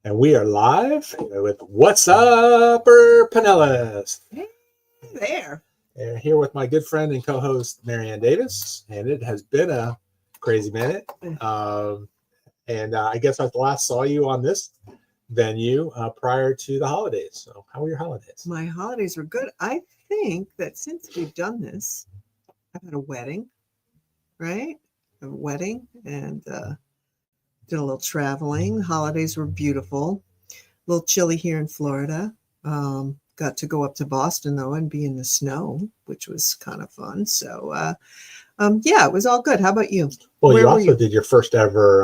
And we are live with What's Up, Pinellas. Hey there. Here with my good friend and co-host, Marianne Davis. And it has been a crazy minute. I guess I last saw you on this venue prior to the holidays. So how were your holidays? My holidays were good. I think that since we've done this, I've had a wedding, right? A wedding and did a little traveling. Holidays were beautiful. A little chilly here in Florida. Got to go up to Boston, though, and be in the snow, which was kind of fun. So, yeah, it was all good. How about you? Well, you also did your first ever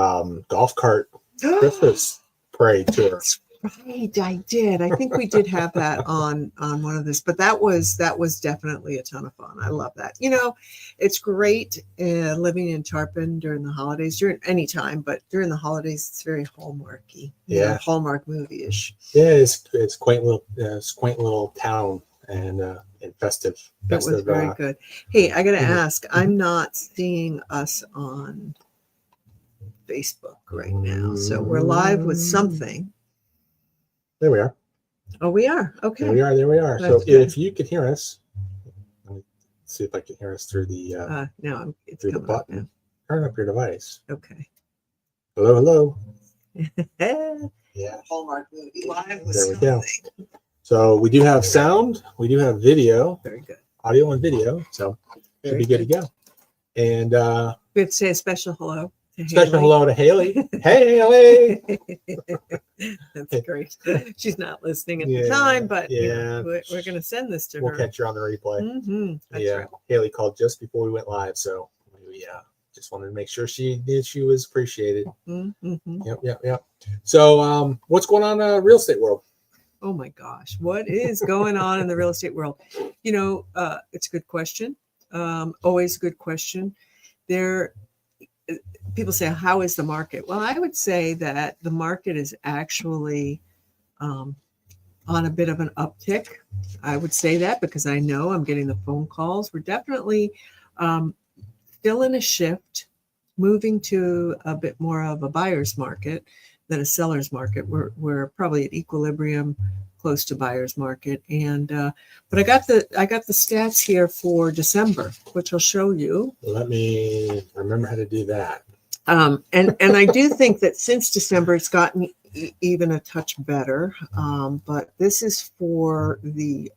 golf cart Christmas parade tour. That's right, I did. I think we did have that on one of this, but that was definitely a ton of fun. I love that. You know, it's great living in Tarpon during the holidays, during any time, but during the holidays, it's very Hallmarky. Yeah, Hallmark movie-ish. Yeah, it's quaint little town and festive. It was very good. Hey, I got to ask. I'm not seeing us on Facebook right now, so we're live with something. There we are. Oh, we are. Okay. There we are. That's so good. If you can hear us, let me see if I can hear us through the no, it's through the coming up button. now. Turn up your device. Okay. Hello. Yeah. Hallmark movie live with there we something. go. So we do have sound. We do have video. Very good. Audio and video. So should be good to go. And we have to say a special hello. Hello to Haley. Hey, Haley. That's great. She's not listening at the time, but we're going to send this to her. We'll catch her on the replay. Mm-hmm. That's right. Haley called just before we went live, so we just wanted to make sure she was appreciated. Mm-hmm. Yep. So, what's going on in the real estate world? Oh my gosh, what is going on in the real estate world? You know, it's a good question. Always a good question. People say, how is the market? Well, I would say that the market is actually on a bit of an uptick. I would say that because I know I'm getting the phone calls. We're definitely still in a shift, moving to a bit more of a buyer's market than a seller's market. We're probably at equilibrium, close to buyer's market. And but I got the stats here for December, which I'll show you. Let me remember how to do that. And I do think that since December, it's gotten even a touch better. But this is for the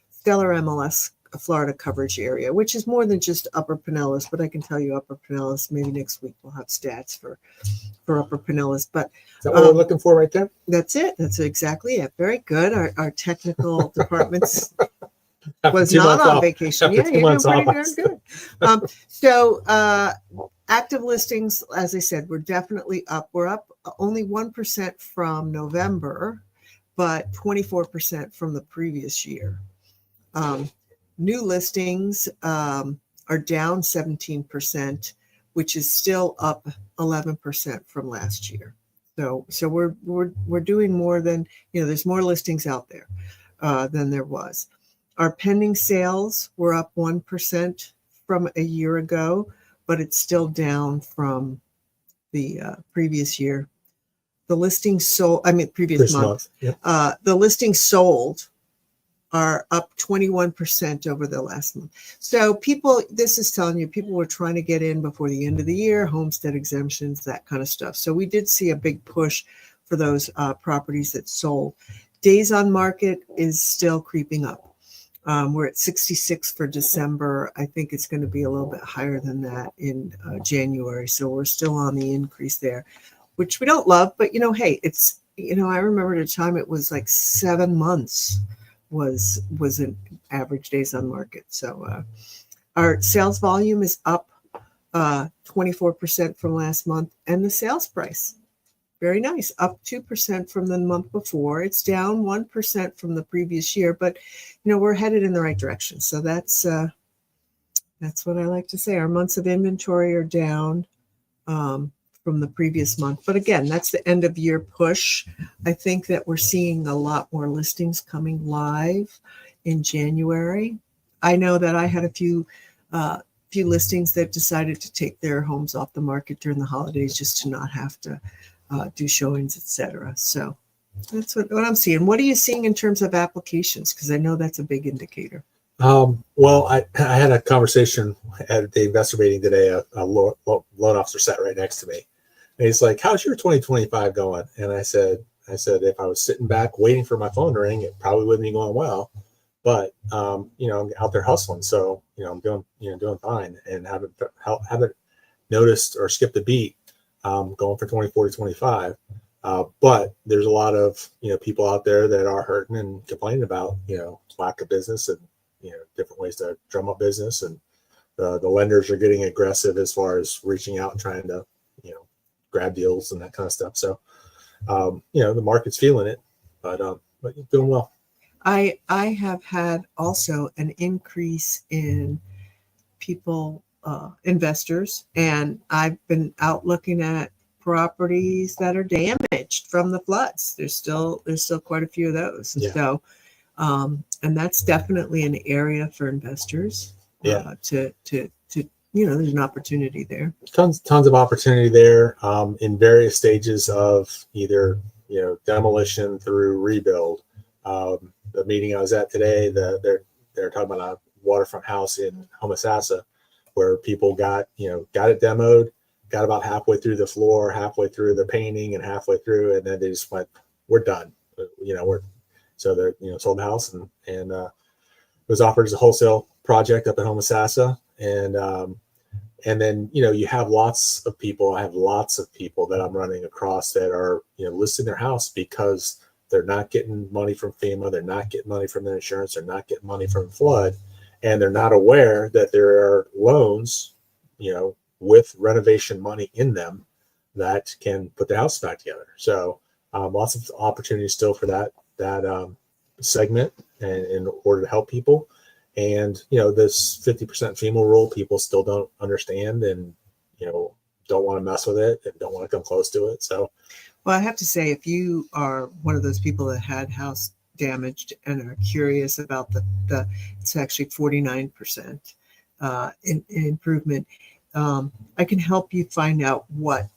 Stellar MLS Florida coverage area, which is more than just Upper Pinellas. But I can tell you Upper Pinellas, maybe next week we'll have stats for Upper Pinellas. But is that what we're looking for right there? That's it. That's exactly it. Very good. Our technical departments was not on vacation. Yeah, you're doing pretty darn good. So active listings, as I said, we're definitely up. We're up only 1% from November, but 24% from the previous year. New listings are down 17%, which is still up 11% from last year. So we're doing more than, there's more listings out there than there was. Our pending sales were up 1% from a year ago, but it's still down from the previous year. The listings sold, previous month. Yep. The listings sold are up 21% over the last month. So this is telling you people were trying to get in before the end of the year, homestead exemptions, that kind of stuff. So we did see a big push for those properties that sold. Days on market is still creeping up. We're at 66 for December. I think it's going to be a little bit higher than that in January. So we're still on the increase there, which we don't love. But, hey, it's, I remember at a time it was like 7 months was an average days on market. So our sales volume is up 24% from last month. And the sales price, very nice, up 2% from the month before. It's down 1% from the previous year, but we're headed in the right direction. So that's what I like to say. Our months of inventory are down from the previous month, but again, that's the end of year push. I think that we're seeing a lot more listings coming live in January. I know that I had a few listings that decided to take their homes off the market during the holidays just to not have to do showings, etc. So that's what I'm seeing. What are you seeing in terms of applications? Because I know that's a big indicator. Well, I had a conversation at the investor meeting today. A loan officer sat right next to me, and he's like, "How's your 2025 going?" And I said, if I was sitting back waiting for my phone to ring, it probably wouldn't be going well. But I'm out there hustling, so I'm doing fine, and haven't noticed or skipped a beat going for 24 to 25. But there's a lot of people out there that are hurting and complaining about lack of business and different ways to drum up business, and the lenders are getting aggressive as far as reaching out and trying to grab deals and that kind of stuff. So the market's feeling it, but doing well. I have had also an increase in people, investors, and I've been out looking at properties that are damaged from the floods. There's still quite a few of those. Yeah. So and that's definitely an area for investors. To there's an opportunity there. Tons of opportunity there in various stages of either demolition through rebuild. The meeting I was at today, they're talking about a waterfront house in Homosassa where people got it demoed, got about halfway through the floor, halfway through the painting, and halfway through, and then they just went, "We're done." So they're sold the house and it was offered as a wholesale project up in Homosassa, and then you have lots of people. I have lots of people that I'm running across that are listing their house because they're not getting money from FEMA, they're not getting money from their insurance, they're not getting money from flood, and they're not aware that there are loans with renovation money in them that can put the house back together. So lots of opportunities still for that segment and in order to help people. And this 50% FEMA rule, people still don't understand and don't want to mess with it and don't want to come close to it. So well, I have to say, if you are one of those people that had house damaged and are curious about the it's actually 49% in improvement, I can help you find out what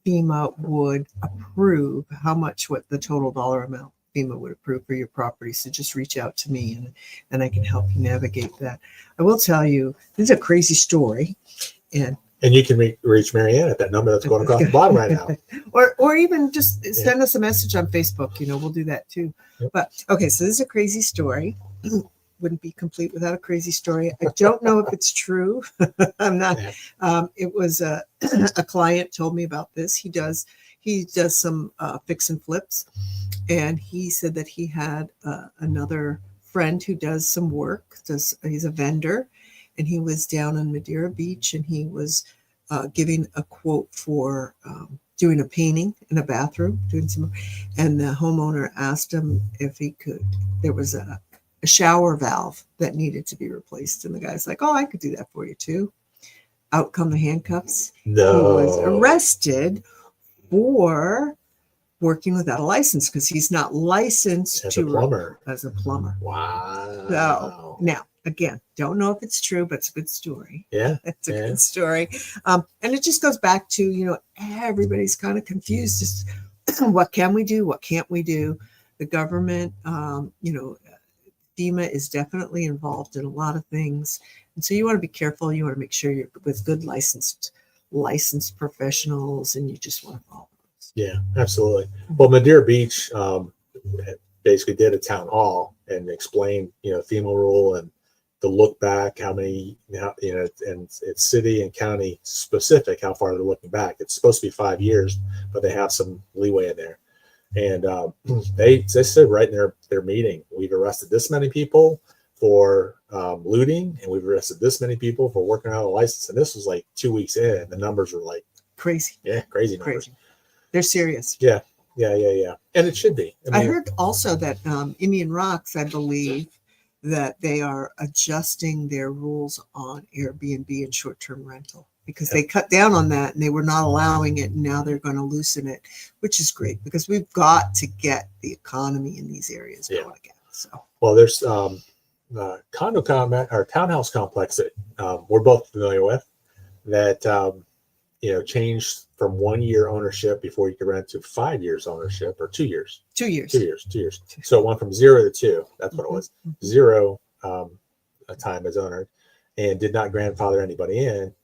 FEMA would approve, what the total dollar amount FEMA would approve for your property. So just reach out to me and I can help you navigate that. I will tell you, this is a crazy story. And you can reach Marianne at that number that's going across the bottom right now. Or even just send us a message on Facebook. We'll do that too. Yep. But okay, so this is a crazy story. Wouldn't be complete without a crazy story. I don't know if it's true. I'm not. It was a client told me about this. He does some fix and flips, and he said that he had another friend who does some work. He's a vendor. And he was down on Madeira Beach, and he was giving a quote for doing a painting in a bathroom, and the homeowner asked him if he could. There was a shower valve that needed to be replaced, and the guy's like, "Oh, I could do that for you too." Out come the handcuffs. No. He was arrested for working without a license because he's not licensed as a plumber. Wow. So now, again, don't know if it's true, but it's a good story. Yeah. It's a good story. And it just goes back to, everybody's kind of confused. Just what can we do? What can't we do? The government, FEMA is definitely involved in a lot of things. And so you want to be careful. You want to make sure you're with good licensed professionals, and you just want to follow. Yeah, absolutely. Well, Madeira Beach basically did a town hall and explained, FEMA rule and the look back, how many, and it's city and county specific, how far they're looking back. It's supposed to be 5 years, but they have some leeway in there. And they said right in their meeting, we've arrested this many people for looting, and we've arrested this many people for working out a license. And this was like 2 weeks in, and the numbers were like crazy. Yeah, crazy numbers. Crazy. They're serious. Yeah. And it should be. I heard also that Indian Rocks, I believe, that they are adjusting their rules on Airbnb and short-term rental because they cut down on that and they were not allowing it. And now they're going to loosen it, which is great because we've got to get the economy in these areas going again. So, well, there's condo or townhouse complex that we're both familiar with that changed from 1 year ownership before you could rent to 5 years ownership, or 2 years. 2 years. 2 years. 2 years. So it went from 0 to 2. That's what it was. 0 a time as owner, and did not grandfather anybody in.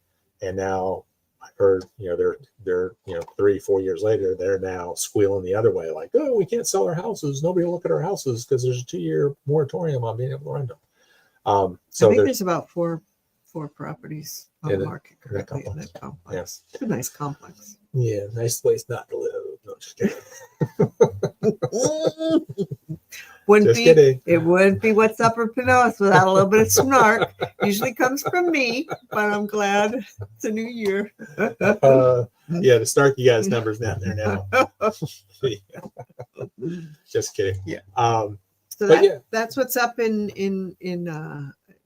And now I've heard, they're 3-4 years later, they're now squealing the other way, like, oh, we can't sell our houses. Nobody will look at our houses because there's a 2-year moratorium on being able to rent them. So I think there's about four properties on the market currently in that complex. Yes. It's a nice complex. Yeah, nice place not to live. No, just kidding. Kidding. It wouldn't be What's Up for Pinellas without a little bit of snark. Usually comes from me, but I'm glad it's a new year. The snarky guy's number's not there now. Just kidding. Yeah. So that's what's up in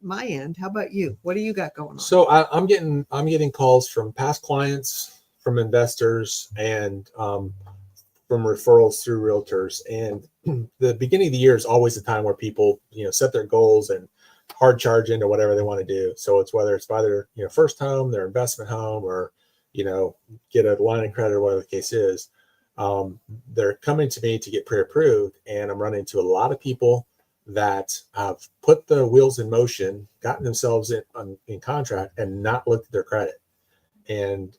my end. How about you? What do you got going on? So I'm getting calls from past clients, from investors, and from referrals through realtors. And the beginning of the year is always the time where people, set their goals and hard charge into whatever they want to do. So it's whether it's either, first home, their investment home, or, get a line of credit or whatever the case is. They're coming to me to get pre-approved, and I'm running into a lot of people that have put the wheels in motion, gotten themselves in contract, and not looked at their credit. And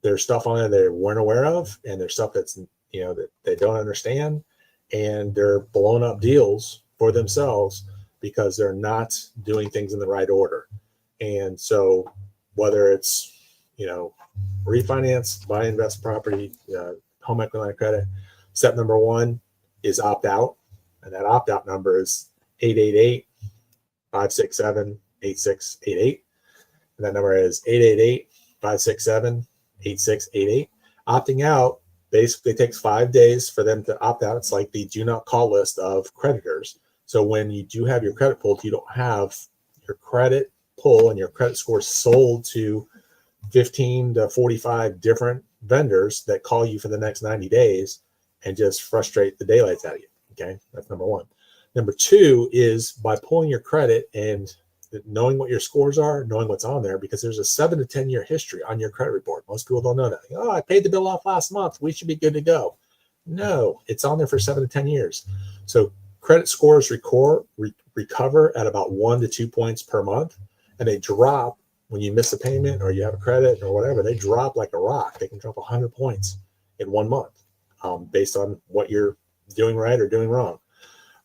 there's stuff on there they weren't aware of, and there's stuff that's that they don't understand, and they're blowing up deals for themselves because they're not doing things in the right order. And so whether it's refinance, buy, invest property, home equity line of credit, step number 1 is opt out, and that opt out number is 888-567-8688, and that number is 888-567-8688. Opting out basically takes 5 days for them to opt out. It's like the do not call list of creditors. So when you do have your credit pulled, you don't have your credit pull and your credit score sold to 15 to 45 different vendors that call you for the next 90 days and just frustrate the daylights out of you. Okay, that's number 1. Number 2 is by pulling your credit and knowing what your scores are, knowing what's on there, because there's a 7 to 10 year history on your credit report. Most people don't know that. Oh, I paid the bill off last month, we should be good to go. No, it's on there for 7 to 10 years. So credit scores recover at about 1 to 2 points per month, and they drop when you miss a payment or you have a credit or whatever. They drop like a rock. They can drop 100 points in 1 month, based on what you're doing right or doing wrong.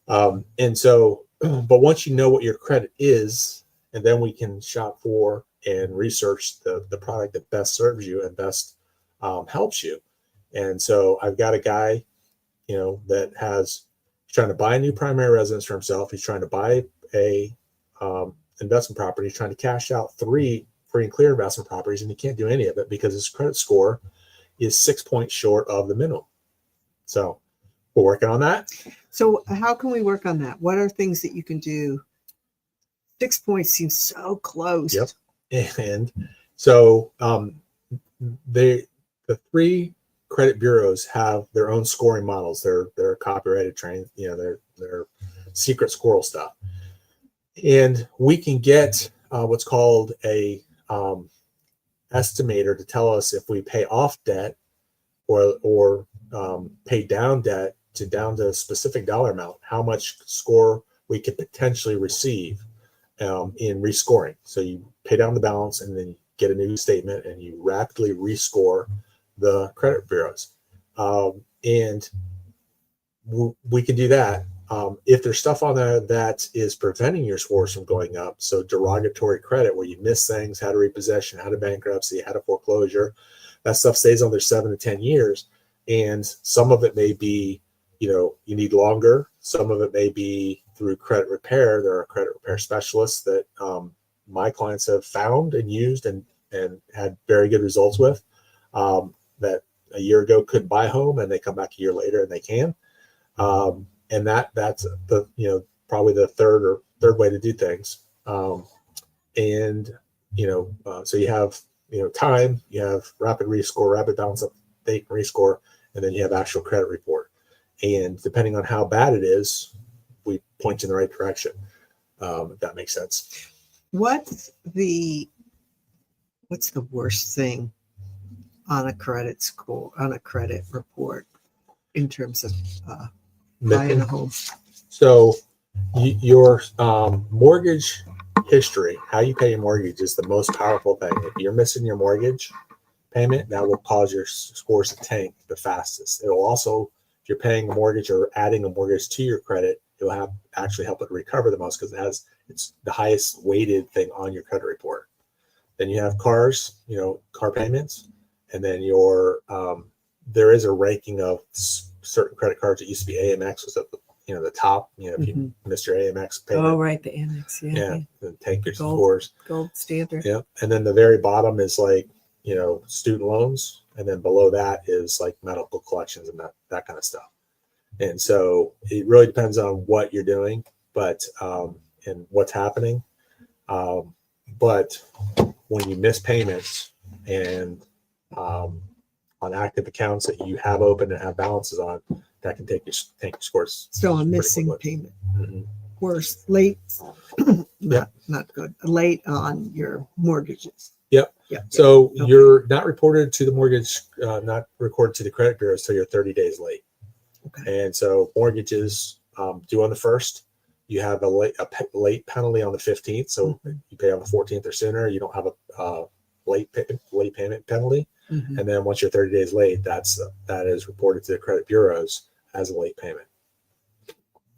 And so, but once you know what your credit is, and then we can shop for and research the product that best serves you and best helps you. And so I've got a guy, that he's trying to buy a new primary residence for himself. He's trying to buy a investment property. He's trying to cash out 3 free and clear investment properties, and he can't do any of it because his credit score is 6 points short of the minimum. So we're working on that. So how can we work on that? What are things that you can do? 6 points seems so close. Yep. And so the 3 credit bureaus have their own scoring models. They're copyrighted, trained, they're secret squirrel stuff. And we can get what's called a estimator to tell us if we pay off debt or pay down debt down to a specific dollar amount, how much score we could potentially receive in rescoring. So you pay down the balance and then you get a new statement and you rapidly rescore the credit bureaus. And we can do that. If there's stuff on there that is preventing your scores from going up, so derogatory credit where you miss things, had a repossession, had a bankruptcy, had a foreclosure, that stuff stays on there 7 to 10 years. And some of it may be, you need longer. Some of it may be through credit repair. There are credit repair specialists that my clients have found and used and had very good results with, that a year ago couldn't buy a home, and they come back a year later and they can. And that's the probably the third way to do things. So you have time, you have rapid rescore, rapid balance update and rescore, and then you have actual credit report. And depending on how bad it is, we point you in the right direction. If that makes sense. What's the what's the worst thing on a credit score, on a credit report in terms of buying a home? So your mortgage history, how you pay your mortgage, is the most powerful thing. If you're missing your mortgage payment, that will cause your scores to tank the fastest. It will also, if you're paying a mortgage or adding a mortgage to your credit, it will actually help it recover the most because it's the highest weighted thing on your credit report. Then you have cars, car payments, and then there is a ranking of certain credit cards. It used to be AMX was at the top. If you missed your AMX payment. Oh, right, the Amex, yeah. Then tank your scores. Gold standard. Yeah, and then the very bottom is like student loans, and then below that is like medical collections and that kind of stuff. And so it really depends on what you're doing, but and what's happening. But when you miss payments and on active accounts that you have open and have balances on, that can take your scores. So a missing payment. Mm-hmm. Worse, late, not good. Late on your mortgages. Yep. So you're not reported to the mortgage, not recorded to the credit bureau until you're 30 days late. Okay. And so mortgages due on the 1st, you have a late penalty on the 15th. So you pay on the 14th or sooner, you don't have a late payment penalty. Mm-hmm. And then once you're 30 days late, that is reported to the credit bureaus as a late payment.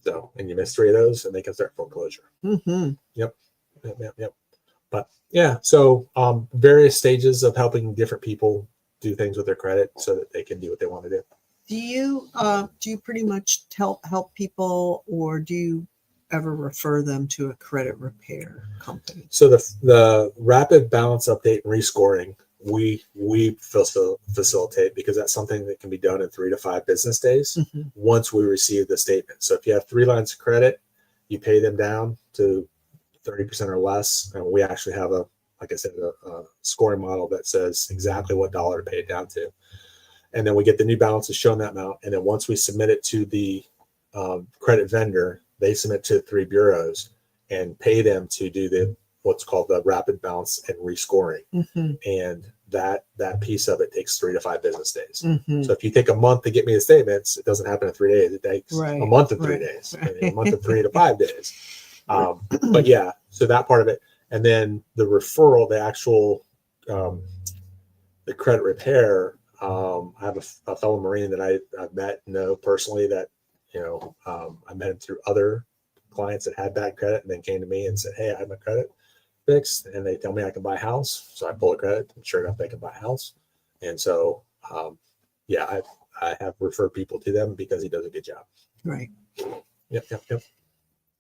So, and you miss 3 of those, and they can start foreclosure. Mm-hmm. Yep. But yeah, so various stages of helping different people do things with their credit so that they can do what they want to do. Do you pretty much help people, or do you ever refer them to a credit repair company? So the rapid balance update and rescoring, we facilitate, because that's something that can be done in 3 to 5 business days once we receive the statement. So if you have 3 lines of credit, you pay them down to 30% or less, and we actually have a scoring model that says exactly what dollar to pay it down to. And then we get the new balances shown that amount. And then once we submit it to the credit vendor, they submit to 3 bureaus and pay them to do what's called the rapid balance and rescoring. And that piece of it takes 3 to 5 business days. So if you take a month to get me the statements, it doesn't happen in 3 days. It takes a month and 3 days, a month and 3 to 5 days. But yeah, so that part of it. And then the referral, the actual, the credit repair, I have a fellow Marine that I've met, personally, that, I met him through other clients that had bad credit and then came to me and said, hey, I have my credit fixed, and they tell me I can buy a house. So I pull a credit, and sure enough, they can buy a house. And so, I have referred people to them because he does a good job. Right. Yep.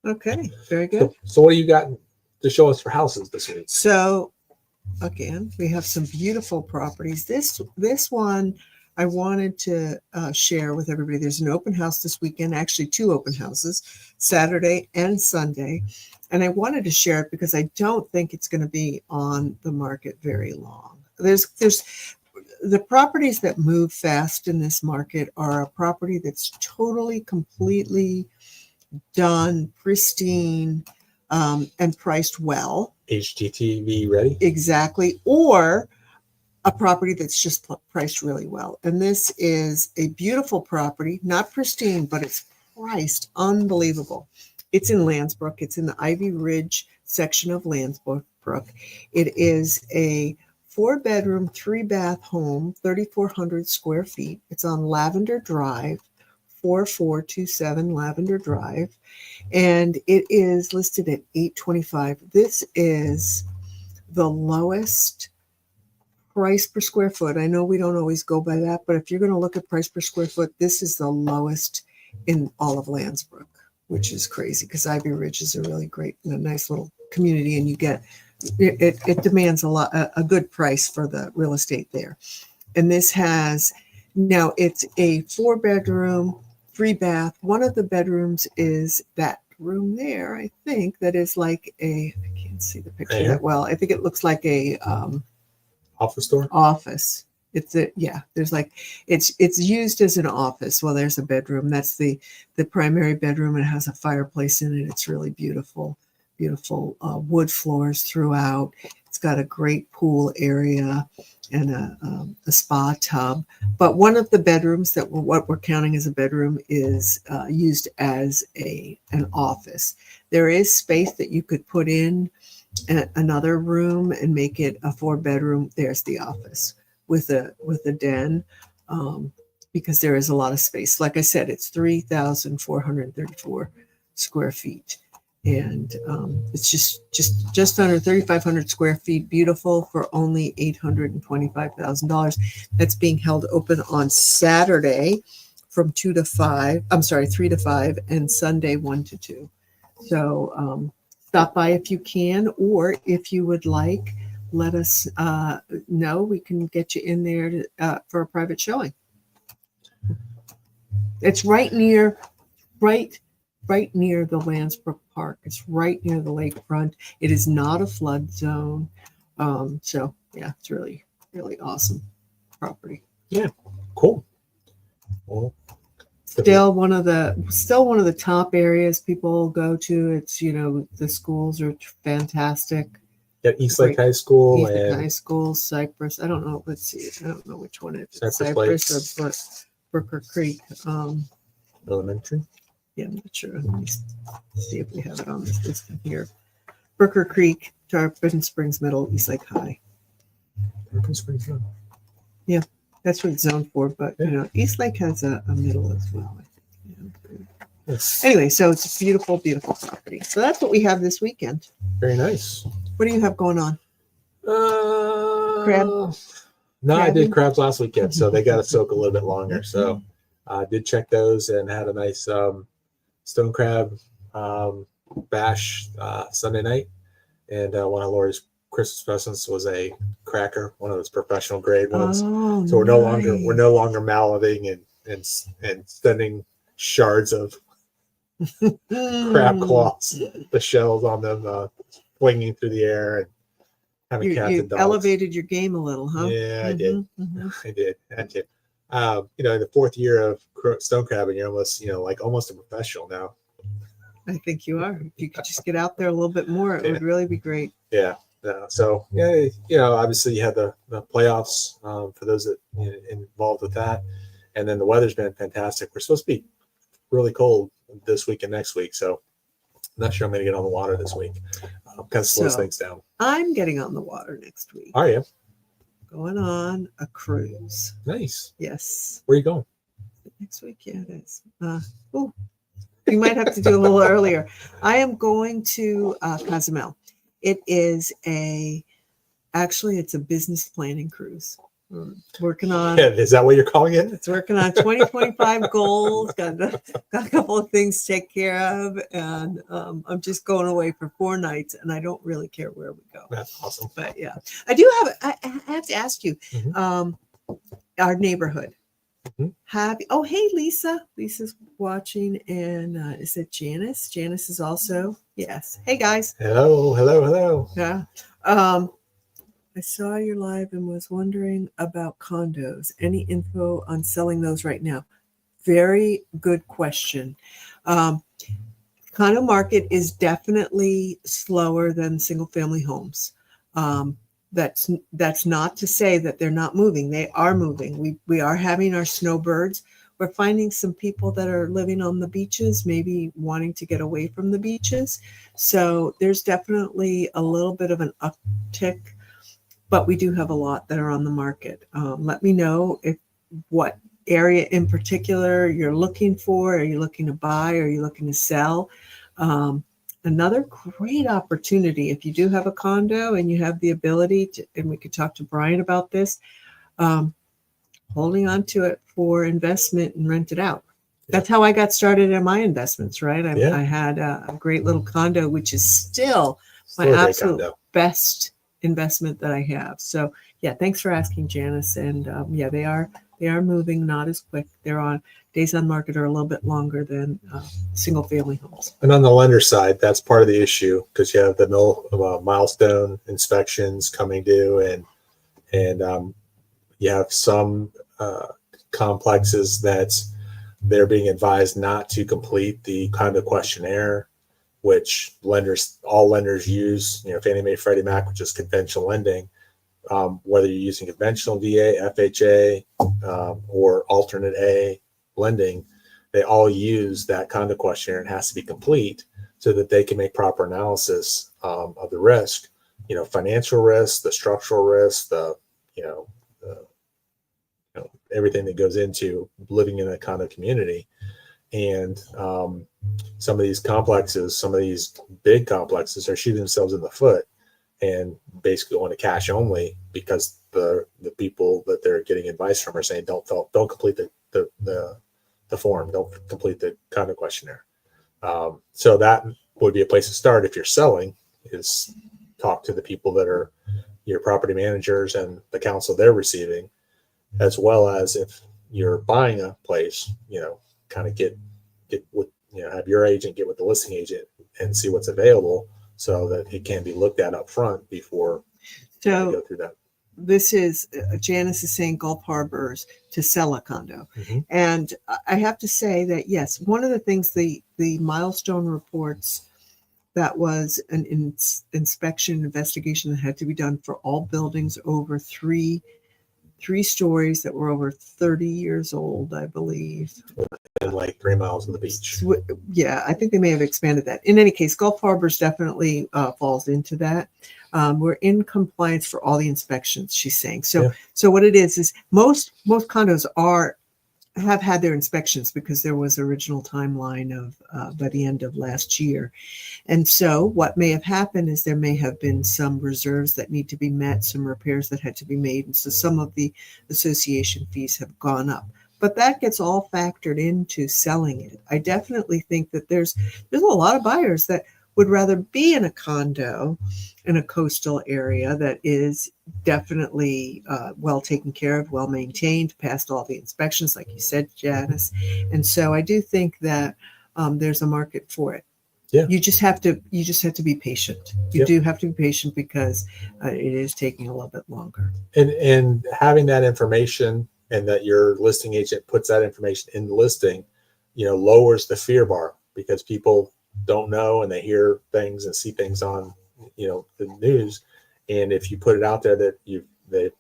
Okay, very good. So what do you got to show us for houses this week? So again, we have some beautiful properties. This one I wanted to share with everybody. There's an open house this weekend, actually 2 open houses, Saturday and Sunday. And I wanted to share it because I don't think it's going to be on the market very long. There's the properties that move fast in this market are a property that's totally, completely done, pristine, and priced well. HGTV ready? Exactly. Or a property that's just priced really well. And this is a beautiful property, not pristine, but it's priced unbelievable. It's in Landsbrook. It's in the Ivy Ridge section of Landsbrook. It is a 4-bedroom, 3-bath home, 3,400 square feet. It's on Lavender Drive, 4427 Lavender Drive. And it is listed at $825. This is the lowest price per square foot. I know we don't always go by that, but if you're going to look at price per square foot, this is the lowest in all of Landsbrook, which is crazy because Ivy Ridge is a really great and a nice little community, and you get it demands a good price for the real estate there. And this it's a 4-bedroom, 3-bath. One of the bedrooms is that room there, I think, that is like I can't see the picture that well. I think it looks like a office store. Office. There's like it's used as an office. Well, there's a bedroom. That's the primary bedroom. It has a fireplace in it. It's really beautiful wood floors throughout. It's got a great pool area and a spa tub. But one of the bedrooms that what we're counting as a bedroom is used as an office. There is space that you could put in another room and make it a 4-bedroom. There's the office with a den, because there is a lot of space. Like I said, it's 3,434 square feet. And it's just under 3,500 square feet, beautiful, for only $825,000. That's being held open on Saturday from 3 to 5, and Sunday 1 to 2. So stop by if you can, or if you would like, let us know. We can get you in there for a private showing. It's right near the Landsbrook Park. It's right near the lakefront. It is not a flood zone. So yeah, it's really, really awesome property. Yeah, cool. Well, Still one of the top areas people go to. It's, the schools are fantastic. Yeah, East Lake High School High School, Cypress. I don't know. Let's see. I don't know which one it is. Cypress or Brooker Creek. Elementary. Yeah, I'm not sure. Let me see if we have it on this list here. Brooker Creek, Tarpon Springs Middle, East Lake High. Tarpon Springs Middle. Yeah, that's what it's zoned for. But East Lake has a middle as well, I think. Yeah. Yes. Anyway, so it's a beautiful, beautiful property. So that's what we have this weekend. Very nice. What do you have going on? Crab? No, I did crabs last weekend, so they got to soak a little bit longer. So I did check those and had a nice stone crab bash Sunday night. And one of Lori's Christmas presents was a cracker, one of those professional grade ones. Oh, so we're no longer mouthing and sending shards of crab claws, the shells on them flinging through the air and having cats and dogs. Elevated your game a little, huh? Yeah, I did. I did. I had to. In the 4th year of stone crabbing, you're almost, almost a professional now. I think you are. If you could just get out there a little bit more, it would really be great. Yeah. So, obviously you had the playoffs for those that involved with that. And then the weather's been fantastic. We're supposed to be really cold this week and next week. So I'm not sure I'm going to get on the water this week. Kind of slows things down. I'm getting on the water next week. Are you? Going on a cruise. Nice. Yes. Where are you going? Next week, yeah, it is. You might have to do a little earlier. I am going to Cozumel. It is it's a business planning cruise. Working on. Yeah, is that what you're calling it? It's working on 2025 goals. Got a couple of things to take care of, and I'm just going away for 4 nights, and I don't really care where we go. That's awesome. But yeah, I have to ask you, our neighborhood. Hey, Lisa's watching, and is it Janice? Janice is also, yes. Hey guys. Hello. Yeah. I saw your live and was wondering about condos. Any info on selling those right now? Very good question. Condo market is definitely slower than single family homes. That's not to say that they're not moving. They are moving. We are having our snowbirds. We're finding some people that are living on the beaches, maybe wanting to get away from the beaches. So there's definitely a little bit of an uptick, but we do have a lot that are on the market. Let me know what area in particular you're looking for. Are you looking to buy? Are you looking to sell? Another great opportunity, if you do have a condo and you have the ability to, and we could talk to Brian about this, holding on to it for investment and rent it out. That's how I got started in my investments, right? I had a great little condo, which is still my absolute best investment that I have. So yeah, thanks for asking, Janice. And they are moving, not as quick. They're on days on market are a little bit longer than single family homes. And on the lender side, that's part of the issue because you have the milestone inspections coming due, and you have some complexes that they're being advised not to complete the condo questionnaire which all lenders use, Fannie Mae, Freddie Mac, which is conventional lending. Whether you're using conventional VA, FHA, or alternate A lending, they all use that condo questionnaire and has to be complete so that they can make proper analysis of the risk, financial risk, the structural risk, the everything that goes into living in a condo community. And some of these complexes, some of these big complexes are shooting themselves in the foot and basically going to cash only because the people that they're getting advice from are saying don't complete the form, don't complete the condo questionnaire. So that would be a place to start if you're selling, is talk to the people that are your property managers and the counsel they're receiving, as well as if you're buying a place, kind of get with, have your agent get with the listing agent and see what's available so that it can be looked at up front before you go through that. This is Janice is saying Gulf Harbors to sell a condo. Mm-hmm. And I have to say that, yes, one of the things the milestone reports, that was an inspection investigation that had to be done for all buildings over three stories that were over 30 years old, I believe. And like 3 miles of the beach. Yeah, I think they may have expanded that. In any case, Gulf Harbors definitely falls into that. We're in compliance for all the inspections, she's saying. So what it is most condos have had their inspections because there was original timeline of by the end of last year. And so what may have happened is there may have been some reserves that need to be met, some repairs that had to be made. And so some of the association fees have gone up. But that gets all factored into selling it. I definitely think that there's a lot of buyers that would rather be in a condo in a coastal area that is definitely well taken care of, well maintained, passed all the inspections, like you said, Janice. And so I do think that there's a market for it. Yeah. You just have to be patient. You do have to be patient because it is taking a little bit longer. And having that information, and that your listing agent puts that information in the listing, lowers the fear bar, because people don't know and they hear things and see things on, the news. And if you put it out there that the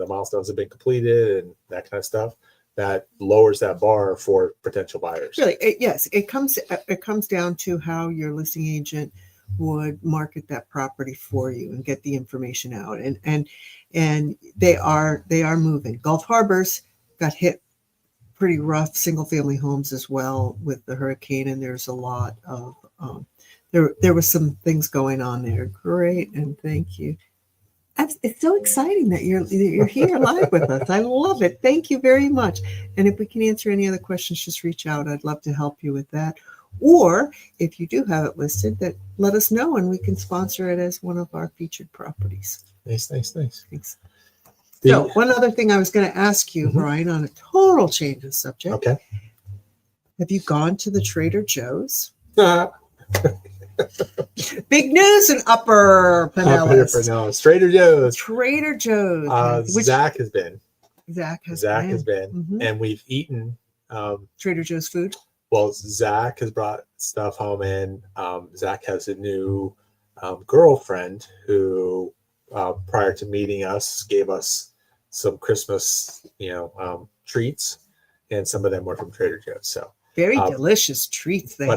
milestones have been completed and that kind of stuff, that lowers that bar for potential buyers. Really, yes, it comes down to how your listing agent would market that property for you and get the information out. And they are moving. Gulf Harbors got hit pretty rough, single family homes as well with the hurricane, and there's a lot of there was some things going on there. Great, and thank you. It's so exciting that you're here live with us. I love it. Thank you very much. And if we can answer any other questions, just reach out. I'd love to help you with that. Or if you do have it listed, that let us know and we can sponsor it as one of our featured properties. Nice. Thanks. So one other thing I was going to ask you, Brian, on a total change of subject. Okay. Have you gone to the Trader Joe's? Big news in Upper Pinellas. Trader Joe's. Trader Joe's. Zach has been. Zach has been. Mm-hmm. And we've eaten Trader Joe's food. Well, Zach has brought stuff home, and Zach has a new girlfriend who, prior to meeting us, gave us some Christmas, treats, and some of them were from Trader Joe's. So very delicious treats there.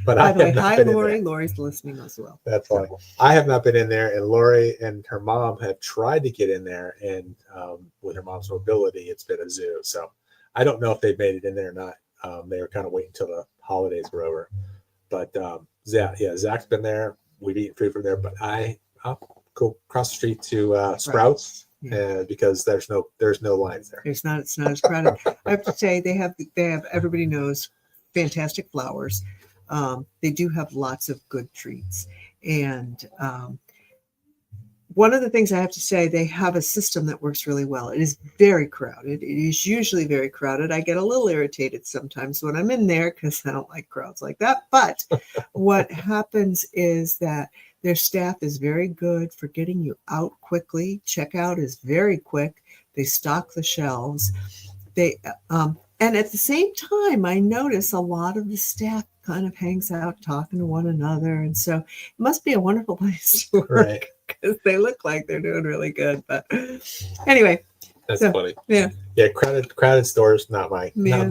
By the way, hi Lori. Lori's listening as well. That's funny. I have not been in there, and Lori and her mom have tried to get in there, and with her mom's mobility, it's been a zoo. So I don't know if they've made it in there or not. They were kind of waiting until the holidays were over. But Zach's been there. We've eaten food from there. But I'll go across the street to Sprouts. Yeah. Because there's no lines there. It's not as crowded. I have to say they have everybody knows fantastic flowers. They do have lots of good treats, and one of the things I have to say, they have a system that works really well. It is very crowded. It is usually very crowded. I get a little irritated sometimes when I'm in there because I don't like crowds like that. But what happens is that their staff is very good for getting you out quickly. Checkout is very quick. They stock the shelves. They And at the same time, I notice a lot of the staff kind of hangs out talking to one another. And so it must be a wonderful place to work, Right. because they look like they're doing really good. But anyway, That's so, funny. yeah. Yeah, crowded stores, not my jam.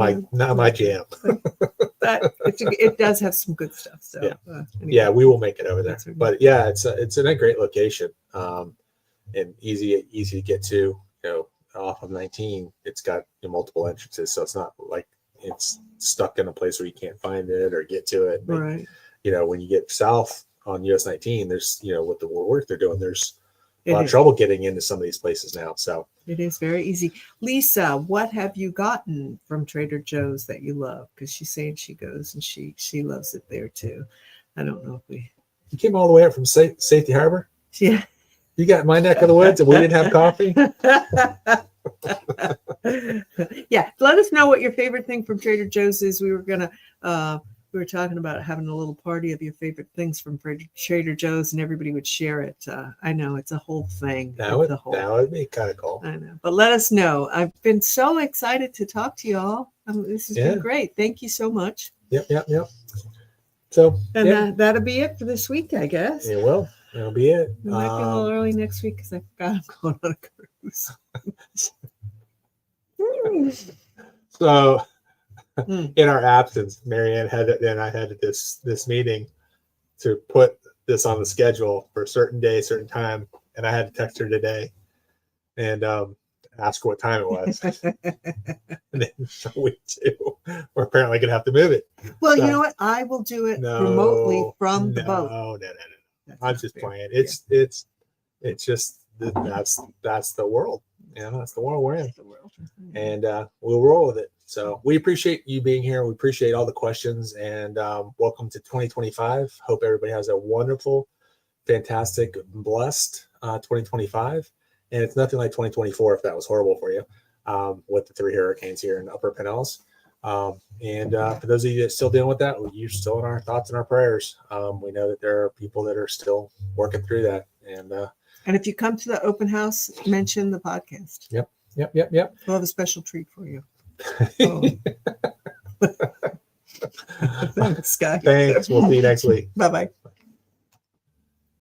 But it does have some good stuff. So Yeah. Anyway. Yeah, we will make it over there. That's right. But yeah, it's in a great location, and easy to get to. You know, off of 19, it's got multiple entrances, so it's not like it's stuck in a place where you can't find it or get to it. Like, Right. you know, when you get south on US 19, there's, you know, with the work they're doing, there's a It lot of is. trouble getting into some of these places now. So It is very easy. Lisa, what have you gotten from Trader Joe's that you love? Because she's saying she goes and she loves it there too. I don't know if we. you came all the way up from Safety Harbor. Yeah. You got my neck of the woods, and we didn't have coffee. Yeah, let us know what your favorite thing from Trader Joe's is. We were talking about having a little party of your favorite things from Trader Joe's, and everybody would share it. I know it's a whole thing. That would be kind of cool. I know, but let us know. I've been so excited to talk to y'all. This has been great. Thank you so much. Yep. So and that'll be it for this week, I guess. Yeah, well, that'll be it. We might be a little early next week because I forgot I'm going on a cruise. So, in our absence, Marianne and I had this meeting to put this on the schedule for a certain day, certain time, and I had to text her today and ask her what time it was. And then so we're apparently gonna have to move it. Well, you know what? I will do it remotely from the boat. No. I'm just playing. It's just that's the world. You know, that's the world we're in. And we'll roll with it. So we appreciate you being here. We appreciate all the questions, and welcome to 2025. Hope everybody has a wonderful, fantastic, blessed 2025. And it's nothing like 2024 if that was horrible for you, with the 3 hurricanes here in Upper Pinellas. And for those of you that are still dealing with that, you're still in our thoughts and our prayers. We know that there are people that are still working through that. And if you come to the open house, mention the podcast. Yep. We'll have a special treat for you. Thanks, guys. Thanks. We'll see you next week. Bye-bye.